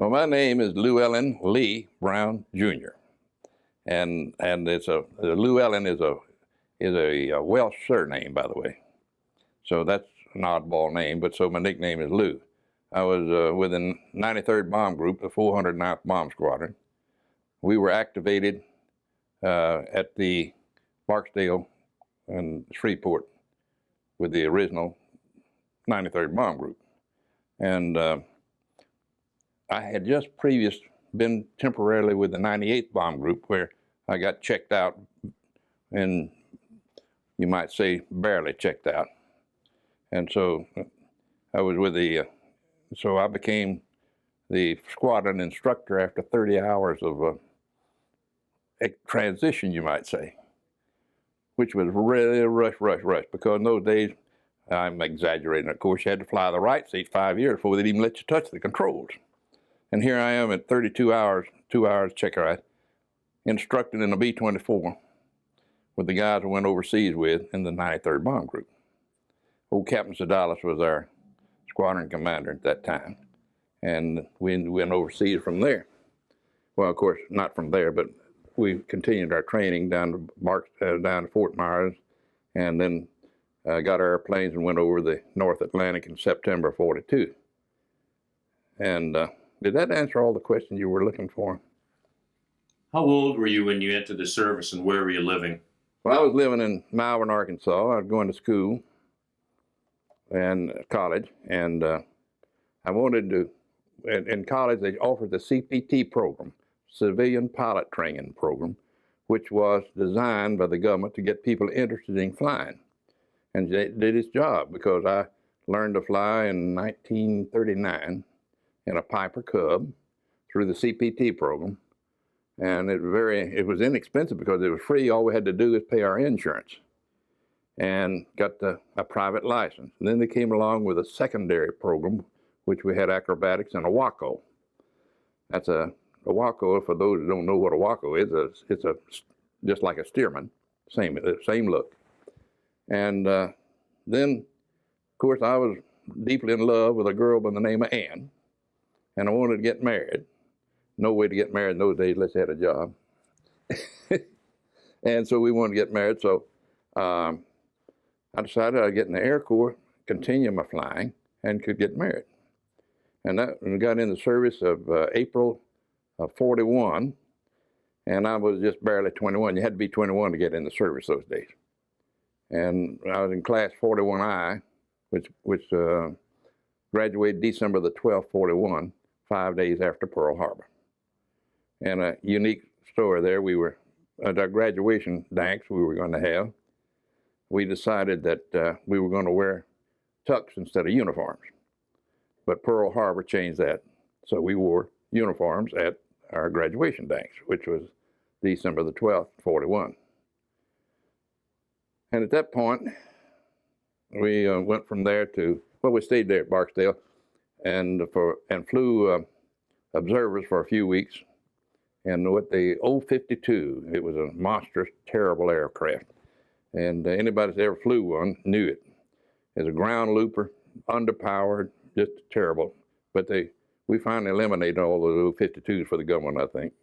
Well, my name is Lewellyn Lee Brown Jr. and Lewellyn is a Welsh surname, by the way. So that's an oddball name, but so my nickname is Lew. I was with the 93rd Bomb Group, the 409th Bomb Squadron. We were activated at the Barksdale and Shreveport with the original 93rd Bomb Group. And I had just been temporarily with the 98th Bomb Group, where I got checked out, and you might say barely checked out. And so I was with so I became the squadron instructor after 30 hours of transition, you might say, which was really rush, because in those days, I'm exaggerating, of course, you had to fly the right seat 5 years before they'd even let you touch the controls. And here I am at 32 hours, 2 hours check ride, instructed in a B-24 with the guys I went overseas with in the 93rd Bomb Group. Old Captain Sedalis was our squadron commander at that time. And we went overseas from there. Well, of course, not from there, but we continued our training down to Fort Myers, and then got our airplanes and went over the North Atlantic in September of '42. And did that answer all the questions you were looking for? How old were you when you entered the service, and where were you living? Well, I was living in Malvern, Arkansas. I was going to school and college, and I wanted to, in college they offered the CPT program, Civilian Pilot Training Program, which was designed by the government to get people interested in flying. And it did its job, because I learned to fly in 1939 in a Piper Cub through the CPT program. And it was inexpensive because it was free. All we had to do was pay our insurance, and got a private license. And then they came along with a secondary program, which we had acrobatics and a WACO. That's a WACO, for those who don't know what a WACO is, it's just like a Stearman, same look. And then, of course, I was deeply in love with a girl by the name of Ann, and I wanted to get married. No way to get married in those days unless you had a job. And so we wanted to get married, so I decided I'd get in the Air Corps, continue my flying, and could get married. And I got in the service of April of '41, and I was just barely 21. You had to be 21 to get in the service those days. And I was in class 41I, which graduated December the 12th, '41, 5 days after Pearl Harbor. And a unique story there, we were, at our graduation dance we were going to have, we decided that we were going to wear tux instead of uniforms. But Pearl Harbor changed that. So we wore uniforms at our graduation dance, which was December the 12th, '41. And at that point, we went from there to, well, we stayed there at Barksdale and flew observers for a few weeks. And with the O-52, it was a monstrous, terrible aircraft. And anybody that ever flew one knew it. It's a ground looper, underpowered, just terrible. But we finally eliminated all those O-52s for the government, I think,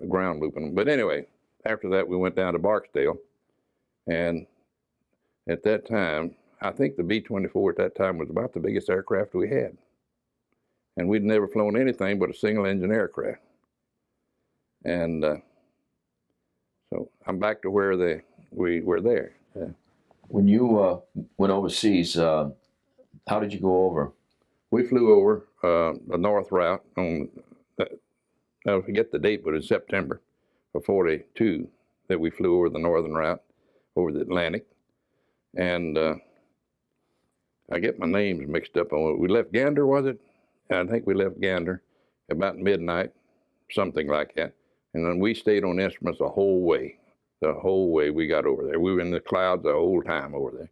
ground looping them. But anyway, after that, we went down to Barksdale. And at that time, I think the B-24 at that time was about the biggest aircraft we had. And we'd never flown anything but a single-engine aircraft. And so I'm back to where we were there. Yeah. When you went overseas, how did you go over? We flew over the north route on, I forget the date, but it's September of '42 that we flew over the northern route, over the Atlantic. And I get my names mixed up on it. We left Gander, was it? I think we left Gander about midnight, something like that. And then we stayed on instruments the whole way we got over there. We were in the clouds the whole time over there.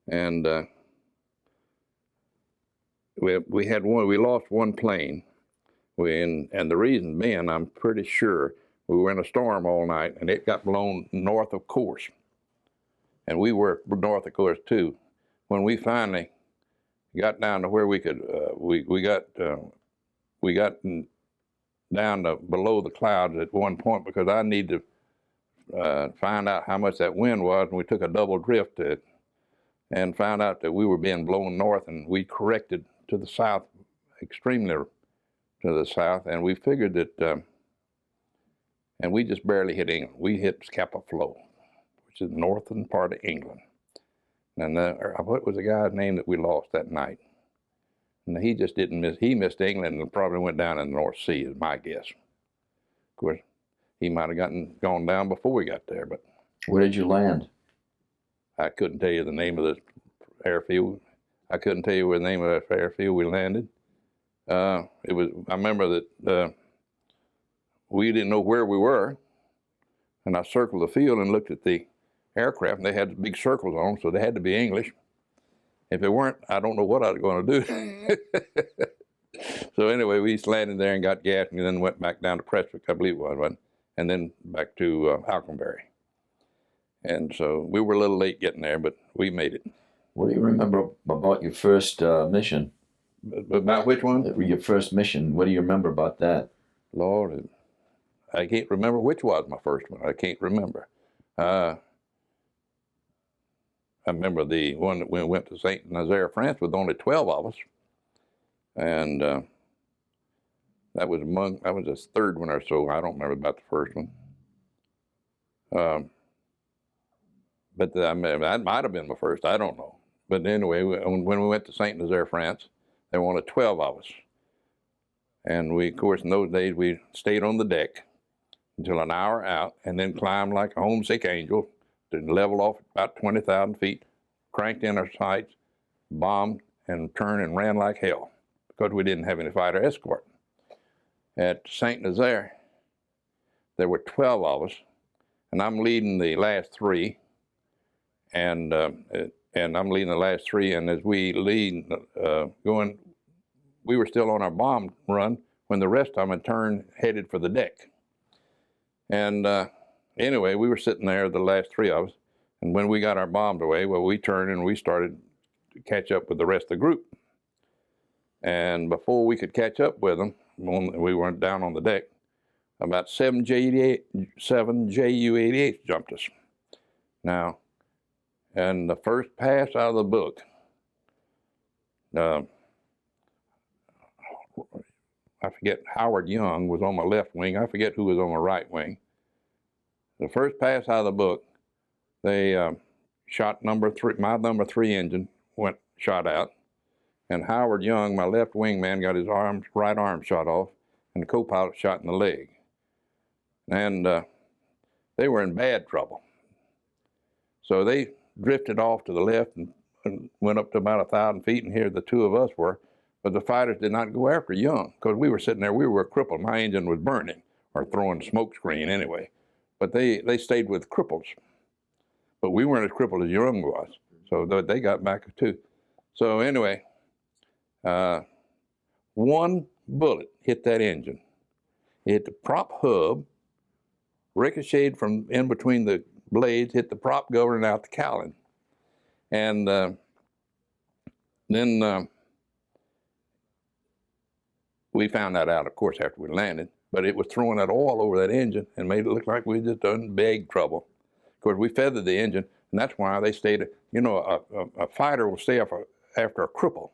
And we lost one plane. And the reason being, I'm pretty sure, we were in a storm all night and it got blown north of course. And we were north of course too. When we finally got down to where we could, we got we got down to below the clouds at one point because I needed to find out how much that wind was, and we took a double drift to it and found out that we were being blown north, and we corrected to the south, extremely to the south, and we figured that, and we just barely hit England. We hit Scapa Flow, which is the northern part of England. And what was the guy's name that we lost that night? And he just didn't miss, he missed England and probably went down in the North Sea, is my guess. Of course, he might have gone down before we got there, but. Where did you land? I couldn't tell you the name of the airfield. I couldn't tell you the name of that airfield we landed. I remember that we didn't know where we were, and I circled the field and looked at the aircraft, and they had big circles on them, so they had to be English. If they weren't, I don't know what I was going to do. So anyway, we just landed there and got gas, and then went back down to Prestwick, I believe it was, and then back to Alconbury. And so we were a little late getting there, but we made it. What do you remember about your first mission? About which one? Your first mission. What do you remember about that? Lord, I can't remember which was my first one. I can't remember. I remember the one that we went to Saint Nazaire, France, with only 12 of us, and that was the third one or so. I don't remember about the first one. But that might have been my first. I don't know. But anyway, when we went to Saint Nazaire, France, there were only 12 of us, and we, of course, in those days, we stayed on the deck until an hour out, and then climbed like a homesick angel to level off about 20,000 feet, cranked in our sights, bombed, and turned and ran like hell because we didn't have any fighter escort. At Saint Nazaire, there were 12 of us, and I'm leading the last three, and I'm leading the last three, and as we lead, we were still on our bomb run when the rest of them had turned, headed for the deck. And anyway, we were sitting there, the last three of us, and when we got our bombs away, well, we turned and we started to catch up with the rest of the group. And before we could catch up with them, we weren't down on the deck, about 7 Ju-88s jumped us. Now, and the first pass out of the book, I forget, Howard Young was on my left wing. I forget who was on my right wing. The first pass out of the book, they shot number 3, my number 3 engine shot out, and Howard Young, my left wing man, got his right arm shot off, and the co-pilot shot in the leg. And they were in bad trouble. So they drifted off to the left and went up to about 1,000 feet, and here the two of us were. But the fighters did not go after Young because we were sitting there, we were crippled. My engine was burning or throwing smoke screen anyway. But they stayed with cripples. But we weren't as crippled as Young was. So they got back too. So anyway, one bullet hit that engine. It hit the prop hub, ricocheted from in between the blades, hit the prop governor out the cowling. And then we found that out, of course, after we landed, but it was throwing that oil over that engine and made it look like we just done big trouble. Of course, we feathered the engine, and that's why they stayed, you know, a fighter will stay after a cripple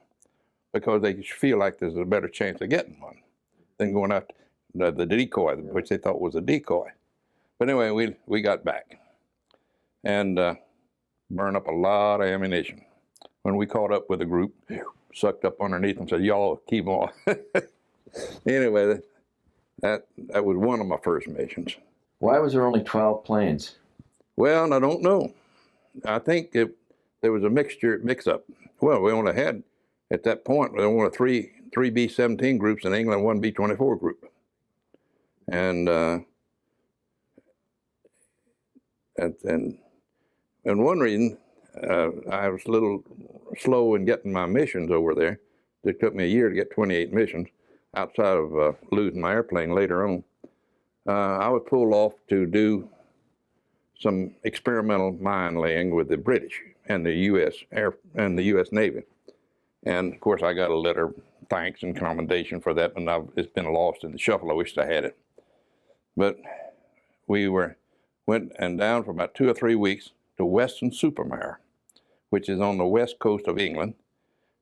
because they feel like there's a better chance of getting one than going after the decoy, which they thought was a decoy. But anyway, we got back and burned up a lot of ammunition. When we caught up with the group, sucked up underneath them and said, y'all keep on. Anyway, that was one of my first missions. Why was there only 12 planes? Well, I don't know. I think there was a mix-up. Well, we only had, at that point, there were only three B-17 groups in England, one B-24 group. And one reason I was a little slow in getting my missions over there. It took me a year to get 28 missions outside of losing my airplane later on. I was pulled off to do some experimental mine laying with the British and the U.S. and the U.S. Navy. And of course, I got a letter thanks and commendation for that, and it's been lost in the shuffle. I wished I had it. But we went and down for about 2 or 3 weeks to Weston-super-Mare, which is on the west coast of England,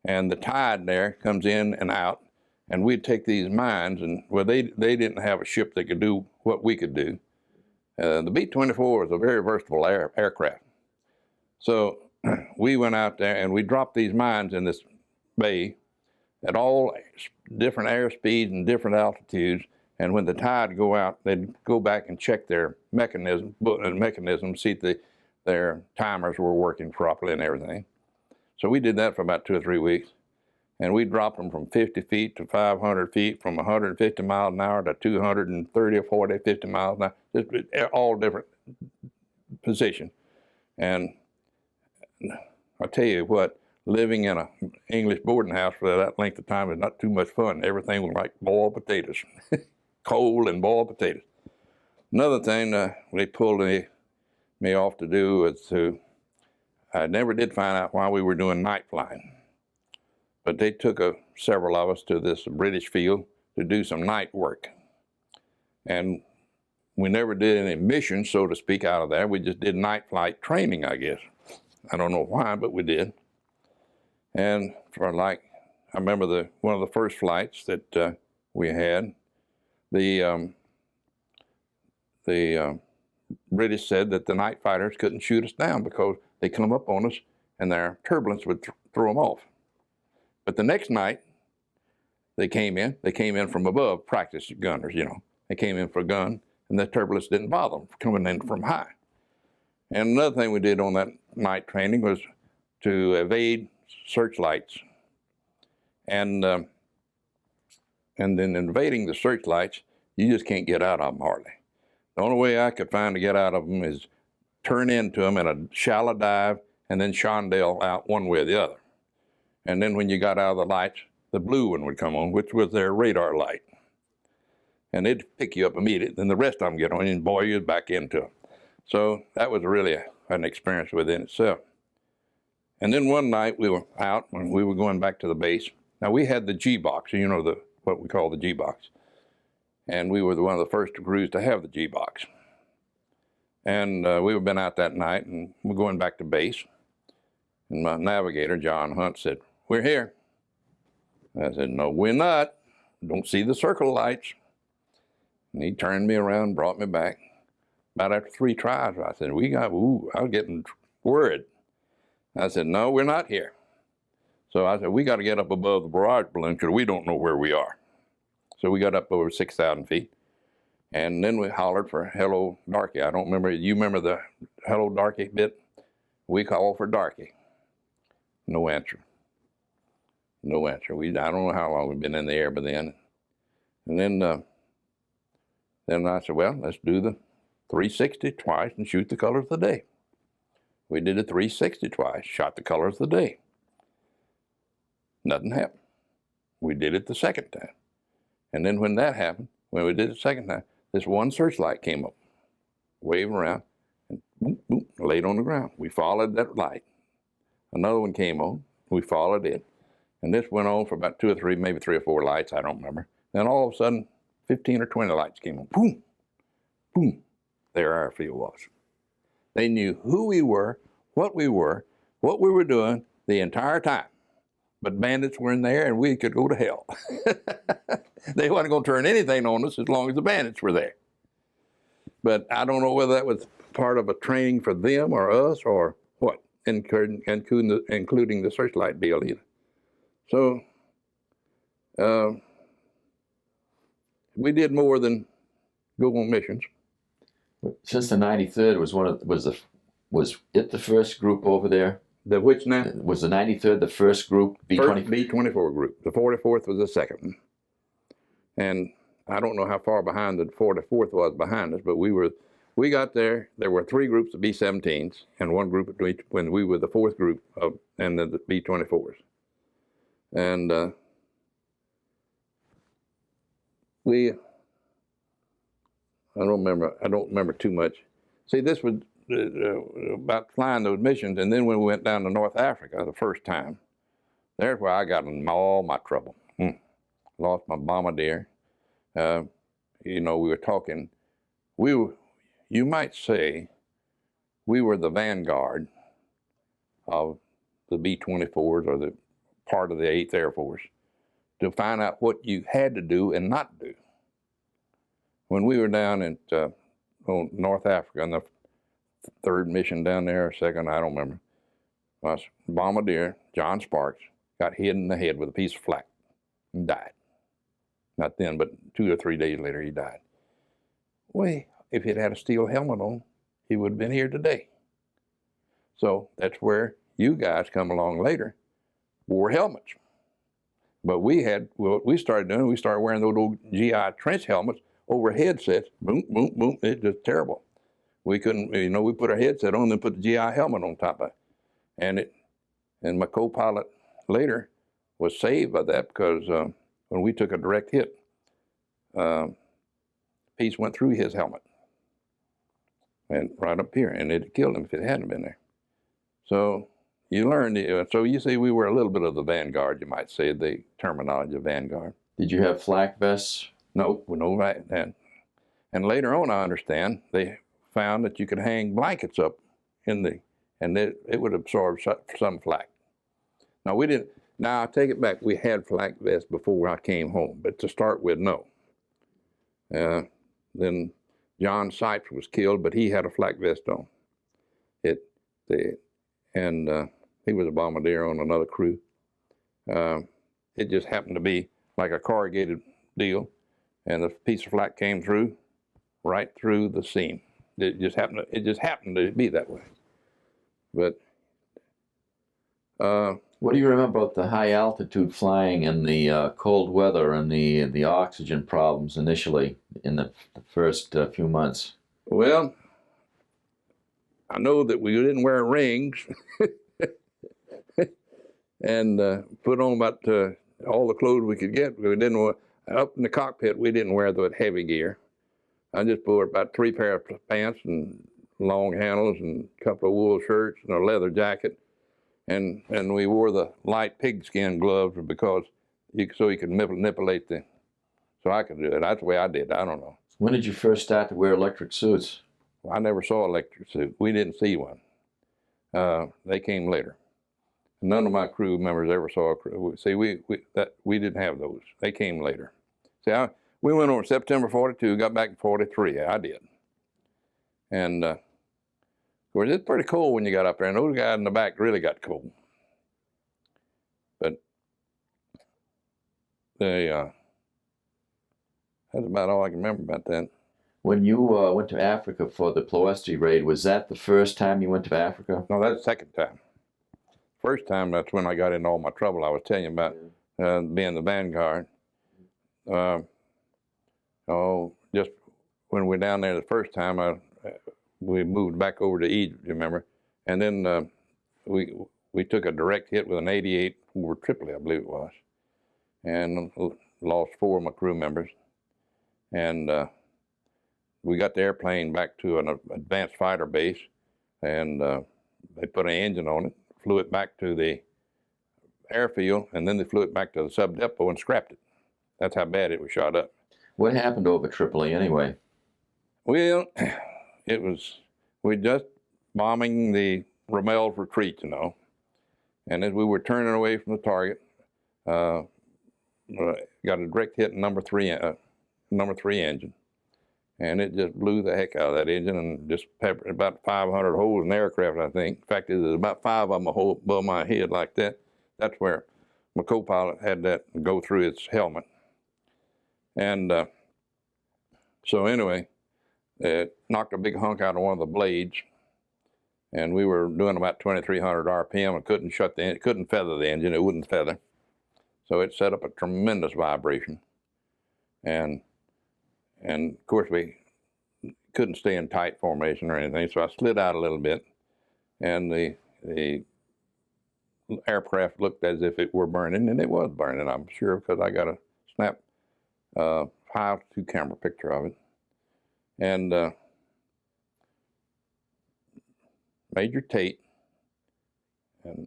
and the tide there comes in and out, and we'd take these mines, and well, they didn't have a ship that could do what we could do. The B-24 was a very versatile aircraft. So we went out there and we dropped these mines in this bay at all different airspeeds and different altitudes, and when the tide would go out, they'd go back and check their mechanism, see if their timers were working properly and everything. So we did that for about 2 or 3 weeks. And we dropped them from 50 feet to 500 feet, from 150 miles an hour to 230 or 40, 50 miles an hour, just all different positions. And I'll tell you what, living in an English boarding house for that length of time is not too much fun. Everything was like boiled potatoes, cold and boiled potatoes. Another thing they pulled me off to do was I never did find out why we were doing night flying. But they took several of us to this British field to do some night work. And we never did any missions, so to speak, out of that. We just did night flight training, I guess. I don't know why, but we did. And I remember one of the first flights that we had, the British said that the night fighters couldn't shoot us down because they come up on us and their turbulence would throw them off. But the next night, they came in from above, practice gunners, you know. They came in for a gun, and the turbulence didn't bother them coming in from high. And another thing we did on that night training was to evade searchlights. And then invading the searchlights, you just can't get out of them hardly. The only way I could find to get out of them is turn into them in a shallow dive and then Shondell out one way or the other. And then when you got out of the lights, the blue one would come on, which was their radar light. And they'd pick you up immediately, then the rest of them get on and boy, you're back into them. So that was really an experience within itself. And then one night we were out when we were going back to the base. Now we had the G-box, you know, what we call the G-box. And we were one of the first crews to have the G-box. And we had been out that night and we're going back to base. And my navigator, John Hunt, said, "We're here." I said, "No, we're not. Don't see the circle lights." And he turned me around, brought me back. About after 3 tries, I said, I was getting worried. I said, "No, we're not here." So I said, "We got to get up above the barrage balloon because we don't know where we are." So we got up over 6,000 feet. And then we hollered for "Hello, Darky." I don't remember, you remember the "Hello, Darky" bit? We called for Darky. No answer. No answer. I don't know how long we've been in the air by then. And then I said, "Well, let's do the 360 twice and shoot the colors of the day." We did a 360 twice, shot the colors of the day. Nothing happened. We did it the second time. And then when that happened, when we did it the second time, this one searchlight came up, waving around, and boom, boom, laid on the ground. We followed that light. Another one came on. We followed it. And this went on for about 2 or 3, maybe 3 or 4 lights, I don't remember. Then all of a sudden, 15 or 20 lights came on. Boom, boom. There our field was. They knew who we were, what we were doing the entire time. But bandits were in there and we could go to hell. They wasn't going to turn anything on us as long as the bandits were there. But I don't know whether that was part of a training for them or us or what, including the searchlight deal either. So we did more than go on missions. Since the 93rd was it the first group over there? The which now? Was the 93rd the first group? First B24 group. The 44th was the second one. And I don't know how far behind the 44th was behind us, but we got there. There were 3 groups of B-17s and 1 group when we were the 4th group and the B-24s. And I don't remember too much. See, this was about flying those missions, and then when we went down to North Africa the first time, there's where I got in all my trouble. lost my bombardier. You know, we were talking, you might say we were the vanguard of the B-24s, or the part of the 8th Air Force, to find out what you had to do and not do. When we were down in North Africa, in the 3rd mission down there, or 2nd, I don't remember, my bombardier, John Sparks, got hit in the head with a piece of flak and died. Not then, but 2 or 3 days later, he died. Well, if he'd had a steel helmet on, he would have been here today. So that's where you guys come along later, wore helmets. But what we started doing, we started wearing those old GI trench helmets over headsets. Boom, boom, boom. It's just terrible. We couldn't, you know, we put our headset on, then put the GI helmet on top of it. And my co-pilot later was saved by that, because when we took a direct hit, piece went through his helmet and right up here, and it killed him if it hadn't been there. So you learned, so you see we were a little bit of the vanguard, you might say, the terminology of vanguard. Did you have flak vests? No, right. And later on, I understand, they found that you could hang blankets up and it would absorb some flak. Now we didn't, now I take it back, we had flak vests before I came home, but to start with, no. Then John Sipes was killed, but he had a flak vest on. He was a bombardier on another crew. It just happened to be like a corrugated deal, and the piece of flak came through, right through the seam. It just happened to be that way. But what do you remember about the high altitude flying and the cold weather and the oxygen problems initially in the first few months? Well, I know that we didn't wear rings and put on about all the clothes we could get. We didn't up in the cockpit. We didn't wear the heavy gear. I just wore about 3 pair of pants and long handles and a couple of wool shirts and a leather jacket, and we wore the light pigskin gloves because so you could manipulate the. So I could do it. That's the way I did. I don't know. When did you first start to wear electric suits? I never saw an electric suit. We didn't see one. They came later. None of my crew members ever saw a crew. See, we didn't have those. They came later. See, we went on September 42, got back in 43. I did. And of course, it's pretty cold when you got up there, and those guys in the back really got cold. But that's about all I can remember about that. When you went to Africa for the Ploesti raid, was that the first time you went to Africa? No, that's the second time. First time, that's when I got into all my trouble I was telling you about, being the vanguard. Just when we were down there the first time, we moved back over to Egypt, you remember? And then we took a direct hit with an 88 over Tripoli, I believe it was, and lost 4 of my crew members. And we got the airplane back to an advanced fighter base, and they put an engine on it, flew it back to the airfield, and then they flew it back to the sub-depot and scrapped it. That's how bad it was shot up. What happened over Tripoli anyway? Well, we just bombing the Rommel's retreat, you know. And as we were turning away from the target, got a direct hit in number 3 engine. And it just blew the heck out of that engine and just peppered about 500 holes in the aircraft, I think. In fact, there's about 5 of them above my head like that. That's where my co-pilot had that go through its helmet. And so anyway, it knocked a big hunk out of one of the blades. And we were doing about 2,300 RPM and couldn't feather the engine. It wouldn't feather. So it set up a tremendous vibration. And of course, we couldn't stay in tight formation or anything, so I slid out a little bit, and the aircraft looked as if it were burning, and it was burning, I'm sure, because I got a snap high-altitude camera picture of it. And Major Tate and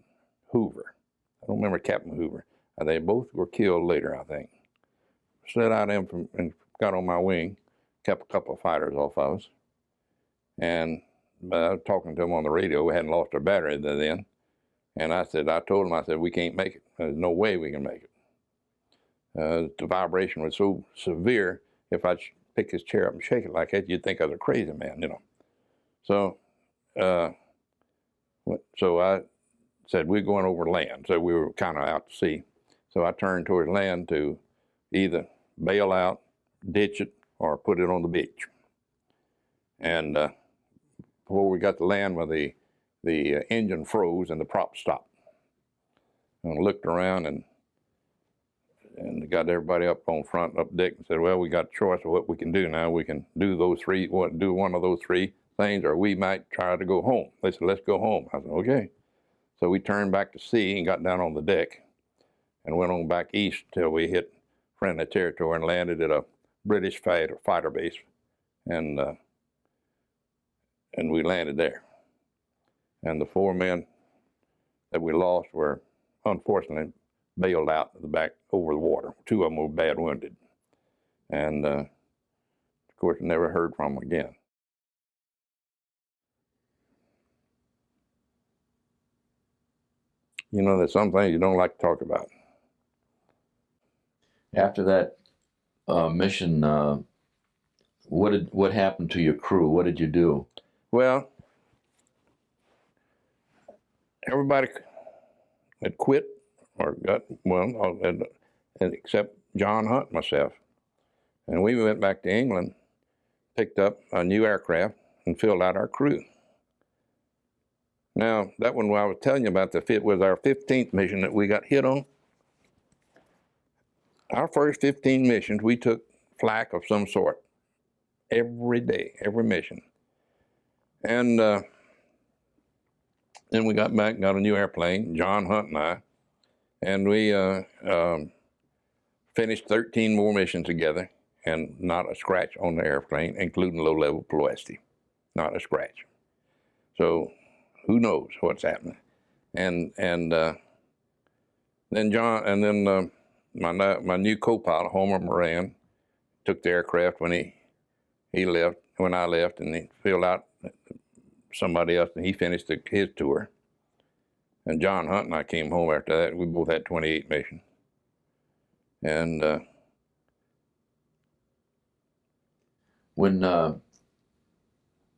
Hoover, I don't remember Captain Hoover, They both were killed later, I think. Slid out of them and got on my wing, kept a couple of fighters off of us. And I was talking to them on the radio. We hadn't lost our battery then. And I told them, I said, we can't make it. There's no way we can make it. The vibration was so severe, if I pick his chair up and shake it like that, you'd think I was a crazy man, you know. So, so I said, we're going over land. So we were kind of out to sea. So I turned towards land to either bail out, ditch it, or put it on the beach. And before we got to land, where the engine froze and the prop stopped. And I looked around and got everybody up on front, up deck, and said, well, we got a choice of what we can do now. We can do do one of those three things, or we might try to go home. They said, let's go home. I said, okay. So we turned back to sea and got down on the deck and went on back east till we hit friendly territory and landed at a British fighter base. And we landed there. And the 4 men that we lost were, unfortunately, bailed out the back over the water. 2 of them were bad wounded. And, of course, never heard from them again. You know, there's some things you don't like to talk about. After that mission, what happened to your crew? What did you do? Well, everybody had quit or got, well, except John Hunt and myself. And we went back to England, picked up a new aircraft, and filled out our crew. Now, that one I was telling you about, was our 15th mission that we got hit on. Our first 15 missions, we took flak of some sort every day, every mission. And then we got back and got a new airplane, John Hunt and I, and we finished 13 more missions together, and not a scratch on the airplane, including low-level Ploesti, not a scratch. So who knows what's happening? And then my new co-pilot, Homer Moran, took the aircraft when he left, when I left, and he filled out somebody else, and he finished his tour. And John Hunt and I came home after that. We both had 28 missions. And when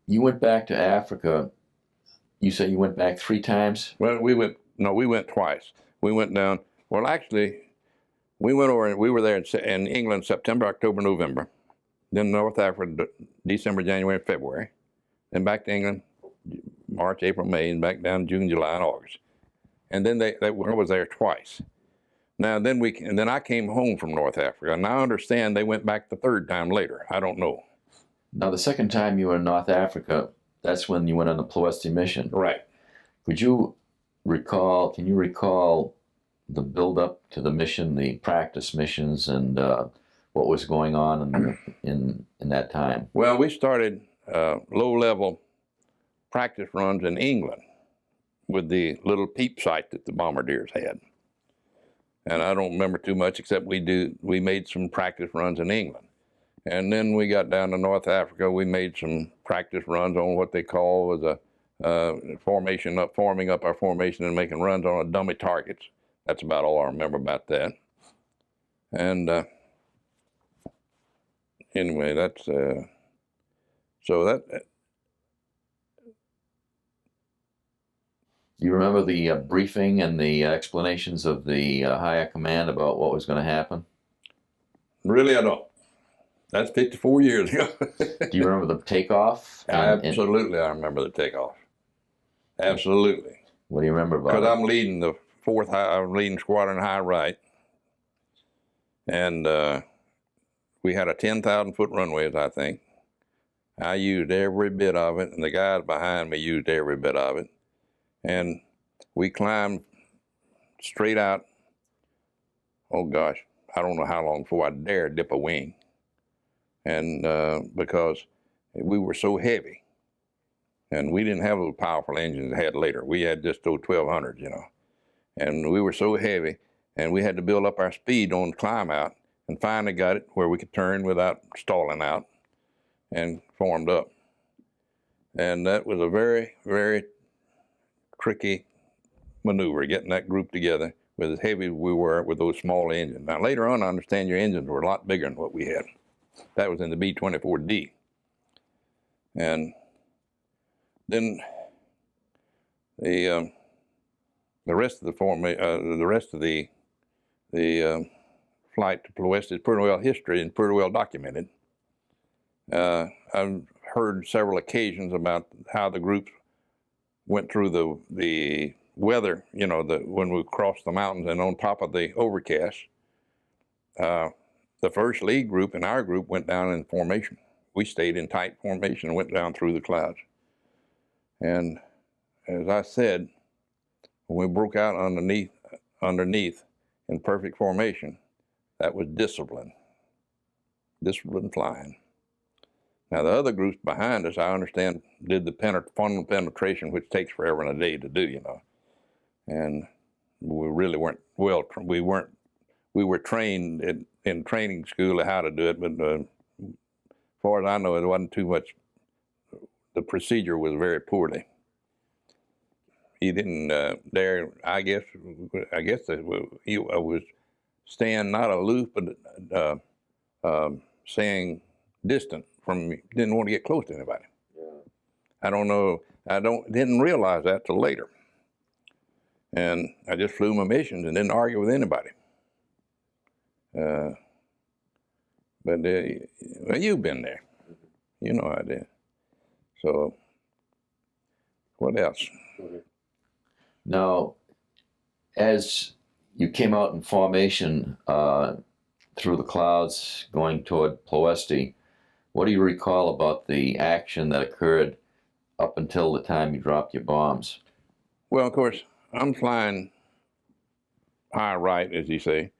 you went back to Africa, you say you went back 3 times? Well, we went twice. We went down, well, actually, we went over, we were there in England, September, October, November. Then North Africa, December, January, February. Then back to England, March, April, May, and back down June, July, and August. And then I was there twice. Now, then I came home from North Africa. And I understand they went back the 3rd time later. I don't know. Now, the 2nd time you were in North Africa, that's when you went on the Ploesti mission. Right. Can you recall the build-up to the mission, the practice missions, and what was going on in that time? Well, we started low-level practice runs in England with the little peep sight that the bombardiers had. And I don't remember too much, except we made some practice runs in England. And then we got down to North Africa. We made some practice runs on what they call was forming up our formation and making runs on a dummy targets. That's about all I remember about that. And anyway, that's so that. You remember the briefing and the explanations of the higher command about what was going to happen? Really, I don't. That's 54 years ago. Do you remember the takeoff? Absolutely, I remember the takeoff. Absolutely. What do you remember about it? Because I'm leading the 4th, I'm leading Squadron High Right. And we had a 10,000-foot runway, I think. I used every bit of it, and the guys behind me used every bit of it. And we climbed straight out, oh gosh, I don't know how long before I dared dip a wing. And because we were so heavy, and we didn't have those powerful engines they had later. We had just those 1200s, you know. And we were so heavy, And we had to build up our speed on the climb out, and finally got it where we could turn without stalling out and formed up. And that was a very, very tricky maneuver, getting that group together with as heavy as we were with those small engines. Now, later on, I understand your engines were a lot bigger than what we had. That was in the B24D. And then the rest of the flight to Ploesti is pretty well history and pretty well documented. I've heard several occasions about how the groups went through the weather, you know, when we crossed the mountains and on top of the overcast. The first lead group and our group went down in formation. We stayed in tight formation and went down through the clouds. And as I said, when we broke out underneath in perfect formation, that was discipline flying. Now, the other groups behind us, I understand, did the funnel penetration, which takes forever and a day to do, you know. And we really weren't we were trained in training school how to do it, but as far as I know, it wasn't too much. The procedure was very poorly. He didn't dare. I guess he was staying not aloof, but staying distant from me. Didn't want to get close to anybody. Yeah. I don't know. Didn't realize that till later. And I just flew my missions and didn't argue with anybody. But well, you've been there. You know I did. So, what else? Now, as you came out in formation through the clouds going toward Ploesti, what do you recall about the action that occurred up until the time you dropped your bombs? Well, of course, I'm flying high right, as you say.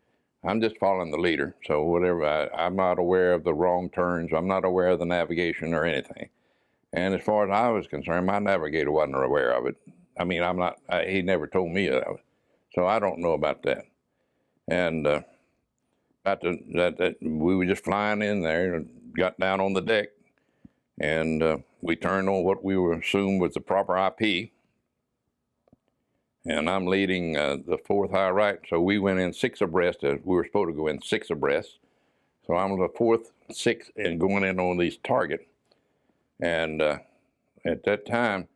I'm just following the leader. So whatever, I'm not aware of the wrong turns. I'm not aware of the navigation or anything. And as far as I was concerned, my navigator wasn't aware of it. I mean, he never told me that. So I don't know about that. And we were just flying in there and got down on the deck. And we turned on what we were assumed was the proper IP. And I'm leading the fourth high right. So we went in 6 abreast. We were supposed to go in 6 abreast. So I'm the fourth, 6th, and going in on these target. And at that time,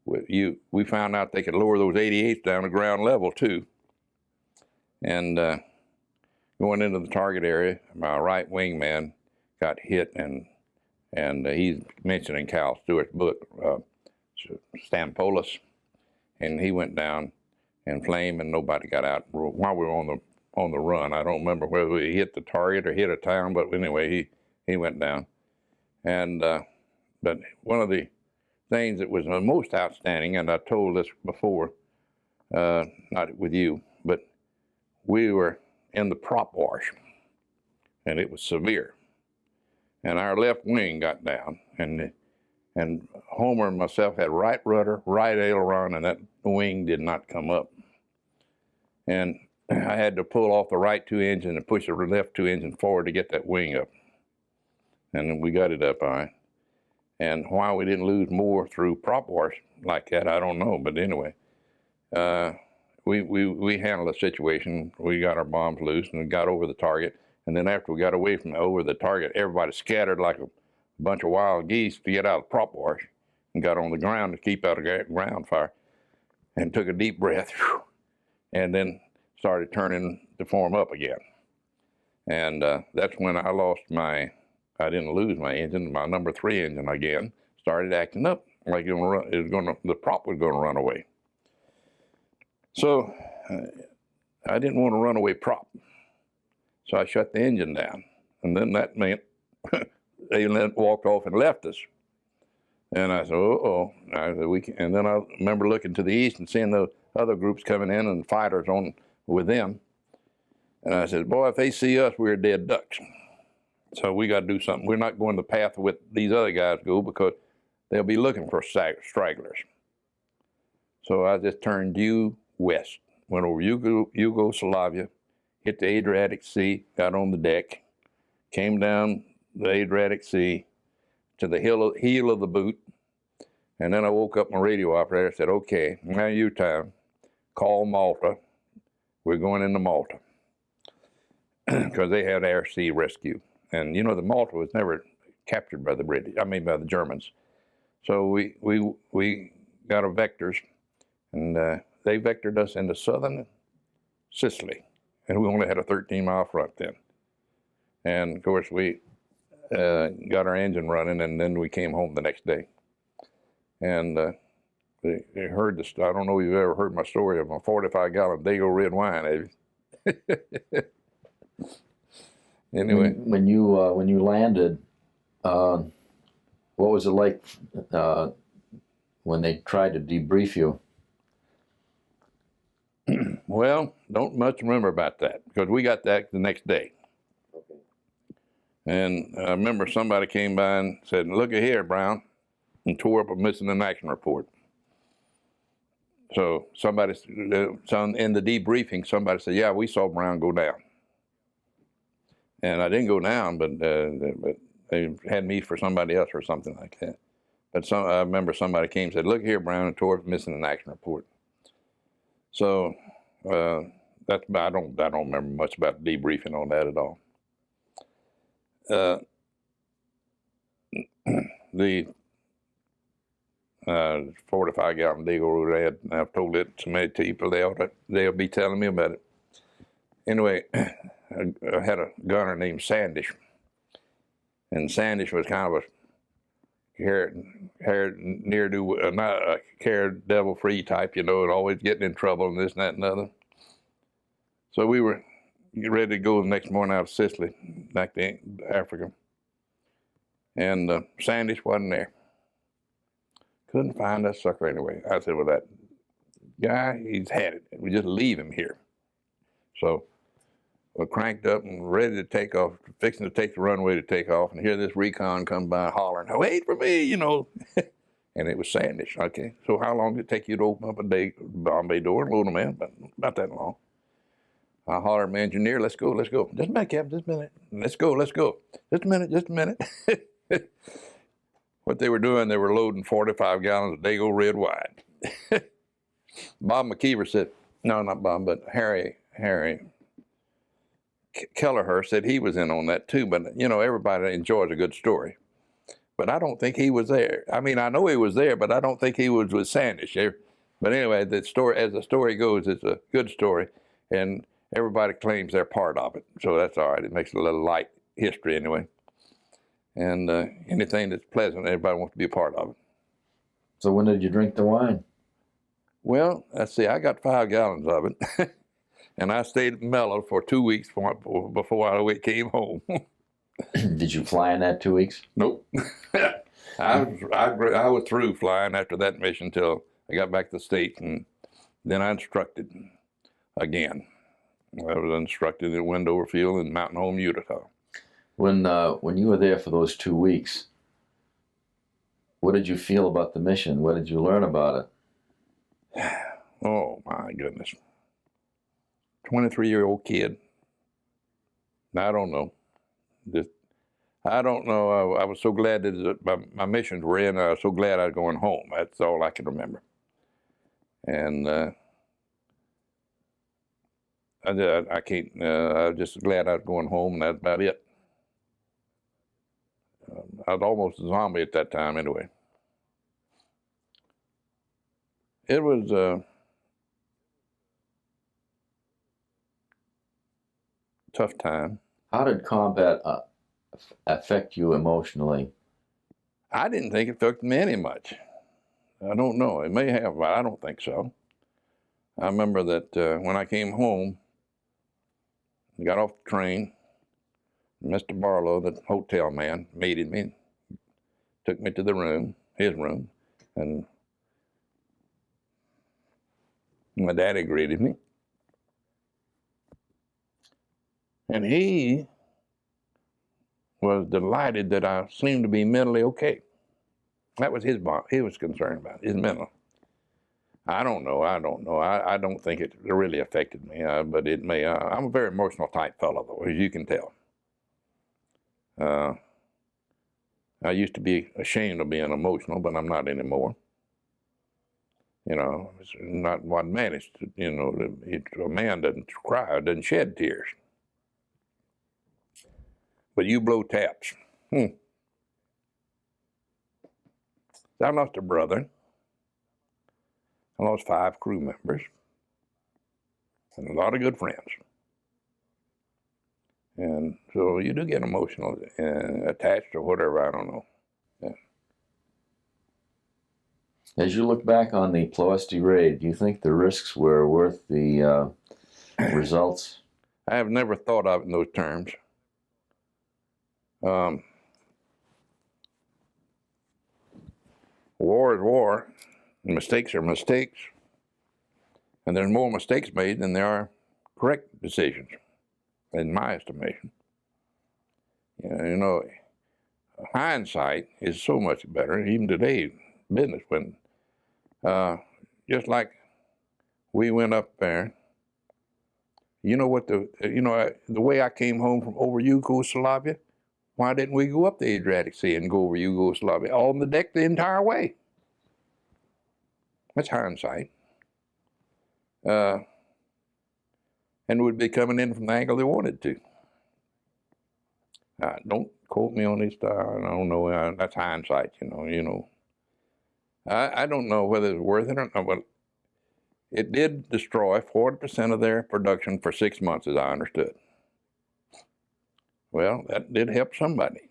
we found out they could lower those 88s down to ground level too. And going into the target area, my right wingman got hit, and he's mentioned in Cal Stewart's book, Stampolis, and he went down in flame, and nobody got out while we were on the run. I don't remember whether he hit the target or hit a town, but anyway, he went down. And but one of the things that was the most outstanding, and I told this before, not with you, but we were in the prop wash, and it was severe. And our left wing got down, and Homer and myself had right rudder, right aileron, and that wing did not come up. And I had to pull off the right 2 engine and push the left 2 engine forward to get that wing up. And we got it up all right. And why we didn't lose more through prop wash like that, I don't know. But anyway, we handled the situation. We got our bombs loose and got over the target. And then after we got away from over the target, everybody scattered like a bunch of wild geese to get out of prop wash and got on the ground to keep out of ground fire and took a deep breath and then started turning to form up again. And that's when I didn't lose my engine. My number 3 engine again started acting up like the prop was going to run away. So I didn't want to run away prop. So I shut the engine down. And then that meant they walked off and left us. And I said, uh-oh. And then I remember looking to the east and seeing the other groups coming in and fighters on with them. And I said, boy, if they see us, we're dead ducks. So we got to do something. We're not going the path with these other guys go, because they'll be looking for stragglers. So I just turned due west went over Yugoslavia, hit the Adriatic Sea, got on the deck, came down the Adriatic Sea to the heel of the boot, and then I woke up my radio operator and said, okay, now you time, call Malta. We're going into Malta. Because they had air sea rescue. And you know, the Malta was never captured by the British, by the Germans. So we got our vectors, and they vectored us into southern Sicily. And we only had a 13-mile front then. And of course, we got our engine running, and then we came home the next day. And they heard this. I don't know if you've ever heard my story of my 45-gallon Dago red wine, have you? Anyway, when you landed, what was it like when they tried to debrief you? Well, don't much remember about that because we got that the next day. Okay. And I remember somebody came by and said, "Look at here, Brown," and tore up a missing in action report. So in the debriefing, somebody said, "Yeah, we saw Brown go down." And I didn't go down, but they had me for somebody else or something like that. But I remember somebody came and said, "Look here, Brown," and tore up missing in action report. So I don't remember much about debriefing on that at all. The 45-gallon Dago, I've told it to many people. They'll be telling me about it. Anyway, I had a gunner named Sandish, and Sandish was kind of a not a devil-free type, and always getting in trouble and this and that and other. So we were ready to go the next morning out of Sicily, back to Africa, and Sandish wasn't there. Couldn't find that sucker anyway. I said, "Well, that guy, he's had it. We just leave him here." So we're cranked up and ready to take off, fixing to take the runway to take off, and here this recon come by hollering, "Wait for me," And it was Sandish. Okay, so how long did it take you to open up a bomb bay door and load them in? But not that long. I hollered at my engineer, "Let's go, let's go." "Just a minute, Captain, just a minute. Let's go, let's go. Just a minute, just a minute." What they were doing, they were loading 45 gallons of Dago red wine. Bob McKeever said, no, not Bob, but Harry Kelleher said he was in on that too. But, everybody enjoys a good story. But I don't think he was there. I know he was there, but I don't think he was with Sandish. But anyway, the story, as the story goes, it's a good story. And everybody claims they're part of it. So that's all right. It makes it a little light history anyway. And anything that's pleasant, everybody wants to be a part of it. So when did you drink the wine? Well, let's see, I got 5 gallons of it. And I stayed mellow for 2 weeks before I came home. Did you fly in that 2 weeks? Nope. I was through flying after that mission till I got back to the States, and then I instructed again. I was instructed at Wendover Field in Mountain Home, Utah. When you were there for those 2 weeks, what did you feel about the mission? What did you learn about it? Oh, my goodness. 23-year-old kid. I don't know. I don't know. I was so glad that my missions were in. I was so glad I was going home. That's all I can remember. And I can't. I was just glad I was going home, and that's about it. I was almost a zombie at that time, anyway. It was a tough time. How did combat affect you emotionally? I didn't think it affected me any much. I don't know. It may have, but I don't think so. I remember that when I came home, I got off the train. Mr. Barlow, the hotel man, meted me, took me to the room, his room, and my daddy greeted me. And he was delighted that I seemed to be mentally okay. That was he was concerned about, his mental. I don't know. I don't think it really affected me, but it may. I'm a very emotional type fellow, though, as you can tell. I used to be ashamed of being emotional, but I'm not anymore. You know, it's not what managed to, you know, a man doesn't cry, doesn't shed tears. But you blow taps. I lost a brother. I lost 5 crew members and a lot of good friends. And so you do get emotional and attached or whatever, I don't know. Yeah. As you look back on the Ploesti raid, do you think the risks were worth the results? I have never thought of it in those terms. War is war, and mistakes are mistakes. And there's more mistakes made than there are correct decisions, in my estimation. You know, hindsight is so much better, even today, business, when just like we went up there, you know what the way I came home from over Yugoslavia, why didn't we go up the Adriatic Sea and go over Yugoslavia on the deck the entire way? That's hindsight. And we'd be coming in from the angle they wanted to. Don't quote me on this. I don't know. That's hindsight, you know. I don't know whether it's worth it or not, but it did destroy 40% of their production for 6 months, as I understood. Well, that did help somebody.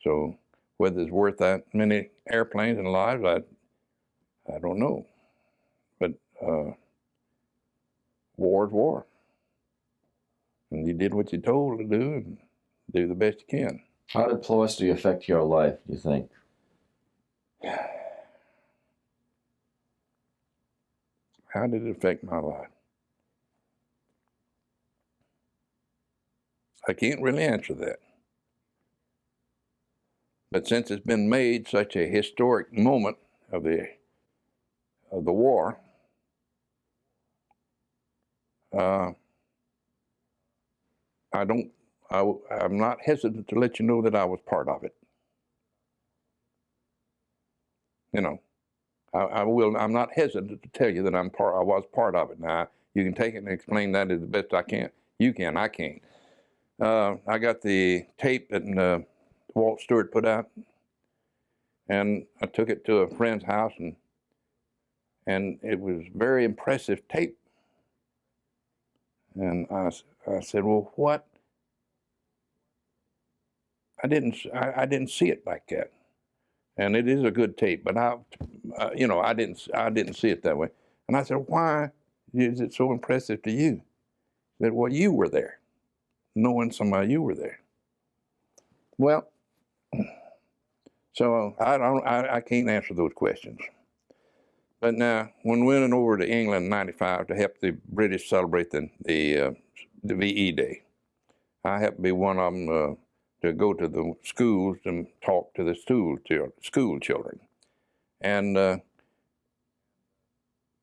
So whether it's worth that many airplanes and lives, I don't know. But war is war. And you did what you're told to do and do the best you can. How did Ploesti affect your life, do you think? How did it affect my life? I can't really answer that. But since it's been made such a historic moment of the war, I'm not hesitant to let you know that I was part of it. You know, I'm not hesitant to tell you that I was part of it. Now, you can take it and explain that as the best I can. You can, I can't. I got the tape that Walt Stewart put out, and I took it to a friend's house, and it was very impressive tape. And I said, well, what? I didn't see it like that. And it is a good tape, but I didn't see it that way. And I said, why is it so impressive to you? He said, well, you were there, knowing somebody you were there. Well, so I can't answer those questions. But now, when we went over to England in '95 to help the British celebrate the VE Day, I happened to be one of them to go to the schools and talk to the school children. And I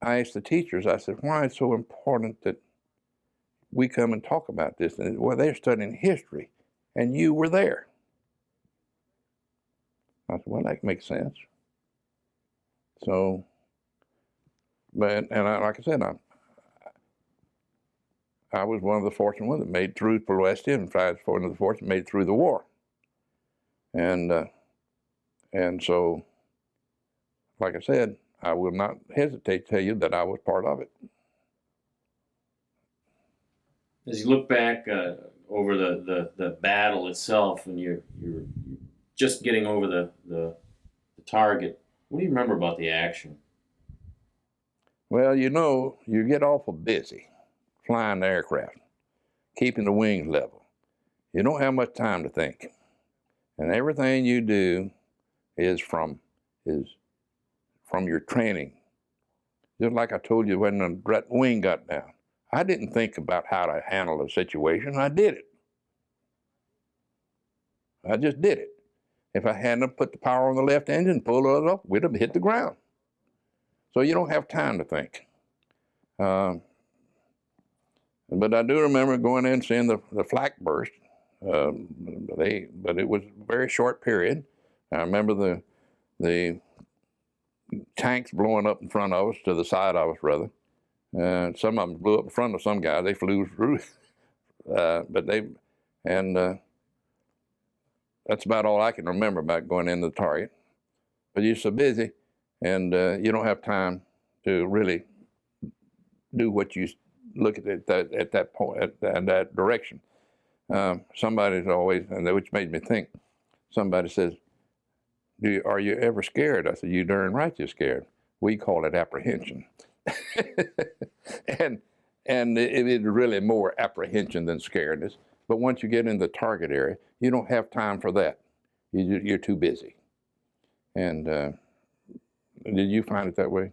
asked the teachers, I said, why is it so important that we come and talk about this? And well, they're studying history, and you were there. I said, well, that makes sense. So, like I said, I was one of the fortunate ones that made through Ploesti, and I was one of the fortunate made through the war. And so, like I said, I will not hesitate to tell you that I was part of it. As you look back over the battle itself, and you're just getting over the target, what do you remember about the action? Well, you get awful busy flying the aircraft, keeping the wings level. You don't have much time to think. And everything you do is from your training. Just like I told you when the wing got down. I didn't think about how to handle the situation. I did it. I just did it. If I hadn't put the power on the left engine, pulled it up, we'd have hit the ground. So you don't have time to think. But I do remember going in and seeing the flak burst. But it was a very short period. I remember the tanks blowing up in front of us, to the side of us rather. Some of them blew up in front of some guy. They flew through. That's about all I can remember about going into the target. But you're so busy, and you don't have time to really do what you look at that point, at that direction. Somebody's always, and which made me think. Somebody says, "Are you ever scared?" I said, "You darn right you're scared. We call it apprehension." and it is really more apprehension than scaredness. But once you get in the target area, you don't have time for that. You're too busy. And did you find it that way?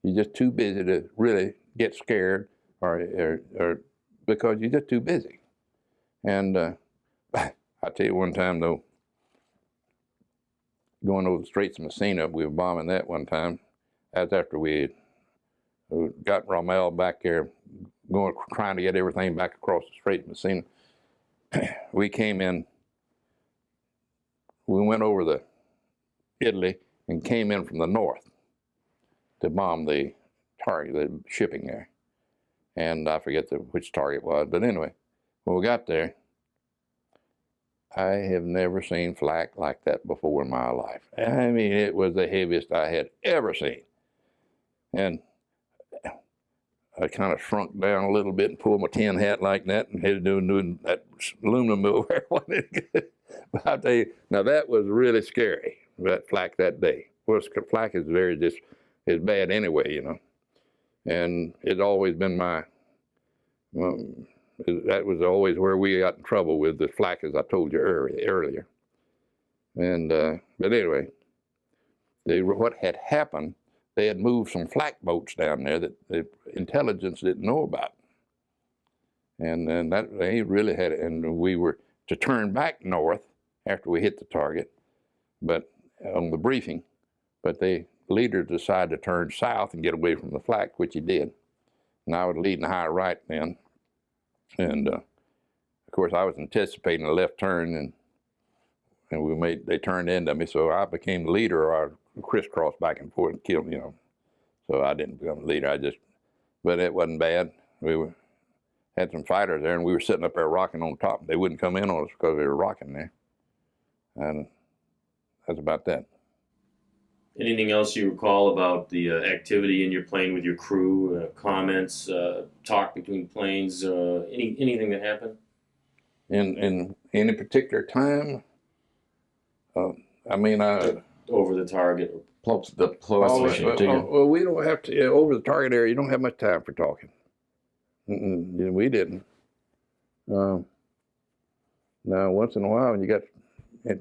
You're just too busy to really get scared, or because you're just too busy. And I tell you, one time though, going over the Straits of Messina, we were bombing that one time. That's after we got Rommel back there, trying to get everything back across the Strait of Messina. We came in. We went over the Italy and came in from the north to bomb the target, the shipping there. And I forget which target it was, but anyway, when we got there, I have never seen flak like that before in my life. I mean, it was the heaviest I had ever seen. And I kind of shrunk down a little bit and pulled my tin hat like that and headed doing that aluminum mill where I wanted. But I'll tell you, now that was really scary, that flak that day. Well, flak is is bad anyway, you know. And it's always been that was always where we got in trouble with the flak, as I told you earlier. And but anyway, what had happened, they had moved some flak boats down there that the intelligence didn't know about. And that they really had it. And we were to turn back north after we hit the target, but on the briefing, but the leader decided to turn south and get away from the flak, which he did. And I was leading high right then. And of course, I was anticipating a left turn, and they turned into me, so I became the leader, or I crisscrossed back and forth and killed, you know. So I didn't become the leader. But it wasn't bad. Had some fighters there, and we were sitting up there rocking on top. They wouldn't come in on us because they were rocking there. And that's about that. Anything else you recall about the activity in your plane with your crew? Comments, talk between planes, anything that happened? In any particular time? Over the target. The Ploesti. Well, we don't have to, over the target area, you don't have much time for talking. We didn't. Now, once in a while, when you got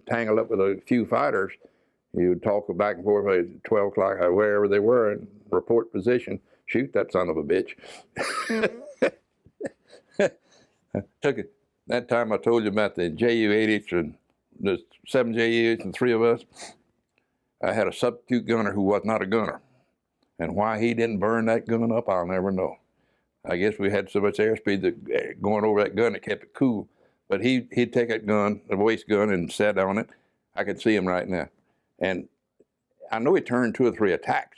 tangled up with a few fighters, you would talk back and forth at 12 o'clock, wherever they were, and report position. Shoot that son of a bitch. That time I told you about the Ju-80s and the 7 Ju-80s and 3 of us. I had a substitute gunner who was not a gunner. And why he didn't burn that gun up, I'll never know. I guess we had so much airspeed that going over that gun, it kept it cool. But he'd take that gun, the waist gun, and sat on it. I could see him right now. And I know he turned 2 or 3 attacks.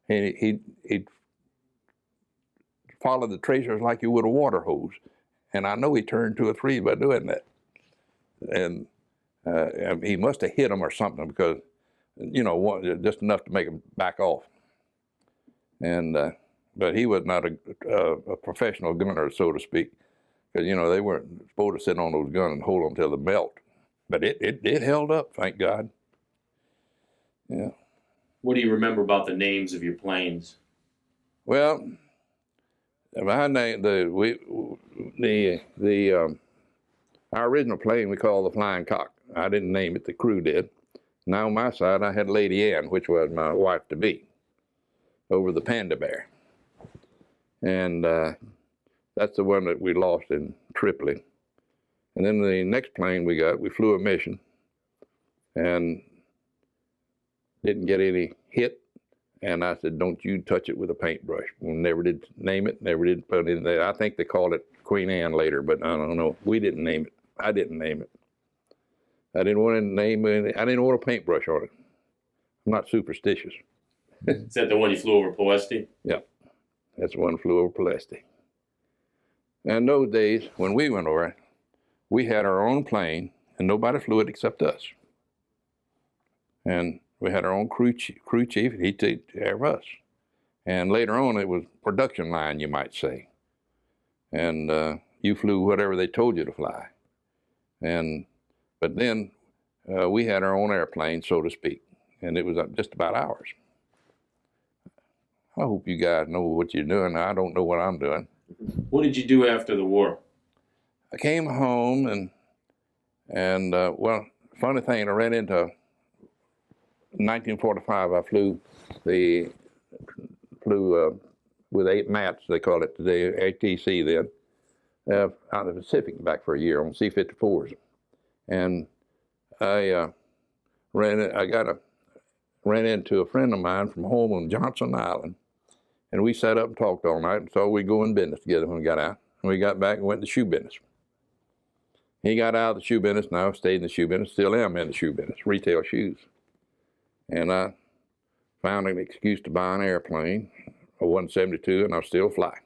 And he'd follow the tracers like you would a water hose. And I know he turned 2 or 3 by doing that. And he must have hit them or something, because, you know, just enough to make them back off. And but he was not a professional gunner, so to speak, because, you know, they weren't supposed to sit on those guns and hold them till they melt. But it held up, thank God. Yeah. What do you remember about the names of your planes? Well, our original plane we called the Flying Cock. I didn't name it; the crew did. Now on my side, I had Lady Ann, which was my wife to be, over the Panda Bear, and that's the one that we lost in Tripoli. And then the next plane we flew a mission, and didn't get any hit, And I said, don't you touch it with a paintbrush. We never did name it, never did put it in there. I think they called it Queen Anne later, but I don't know. We didn't name it. I didn't name it. I didn't want to name it. I didn't want a paintbrush on it. I'm not superstitious. Is that the one you flew over Ploesti? Yeah, that's the one flew over Ploesti. And those days, when we went over, we had our own plane, and nobody flew it except us. And we had our own crew chief, and he took care of us. And later on, it was production line, you might say. And you flew whatever they told you to fly. But then we had our own airplane, so to speak, and it was just about ours. I hope you guys know what you're doing. I don't know what I'm doing. What did you do after the war? I came home and well, funny thing, I ran into 1945. I flew with 8 mats, they call it today, ATC then, out of the Pacific back for a year on C-54s, and I ran into a friend of mine from home on Johnson Island, and we sat up and talked all night, and so we go in business together when we got out. And we got back and went to shoe business. He got out of the shoe business, now stayed in the shoe business, still am in the shoe business, retail shoes. And I found an excuse to buy an airplane, a 172, and I still fly.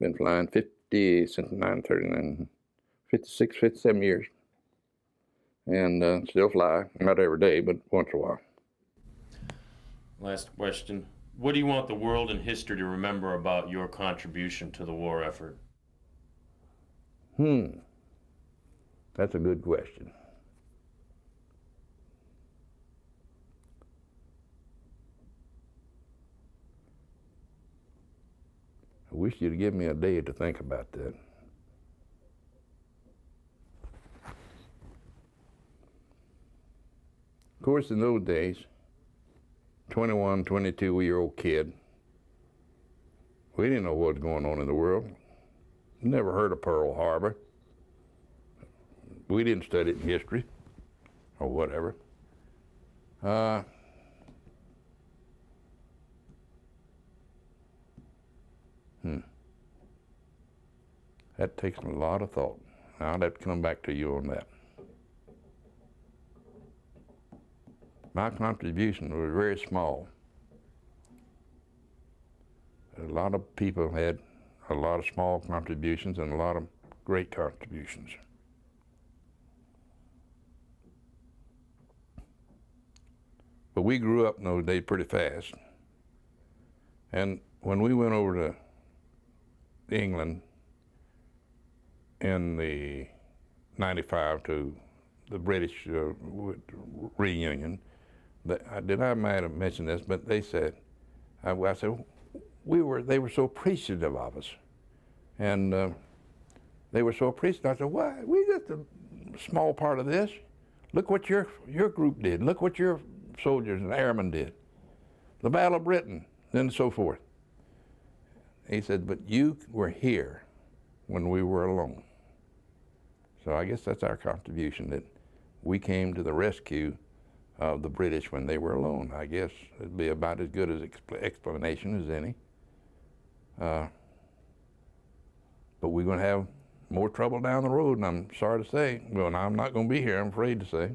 Been flying since 1939, 56, 57 years. And still fly, not every day, but once in a while. Last question. What do you want the world and history to remember about your contribution to the war effort? That's a good question. I wish you'd give me a day to think about that. Of course, in those days, 21, 22-year-old kid, we didn't know what was going on in the world. Never heard of Pearl Harbor. We didn't study it in history or whatever. That takes a lot of thought. I'll have to come back to you on that. My contribution was very small. A lot of people had a lot of small contributions and a lot of great contributions. But we grew up in those days pretty fast. And when we went over to England in the 95 to the British reunion, I might have mentioned this, but they said, I said, they were so appreciative of us. And they were so appreciative. I said, why? We just a small part of this. Look what your group did. Look what your soldiers and airmen did. The Battle of Britain, and so forth. He said, but you were here when we were alone. So I guess that's our contribution, that we came to the rescue of the British when they were alone. I guess it'd be about as good as explanation as any. But we're going to have more trouble down the road, and I'm sorry to say, well, I'm not going to be here, I'm afraid to say.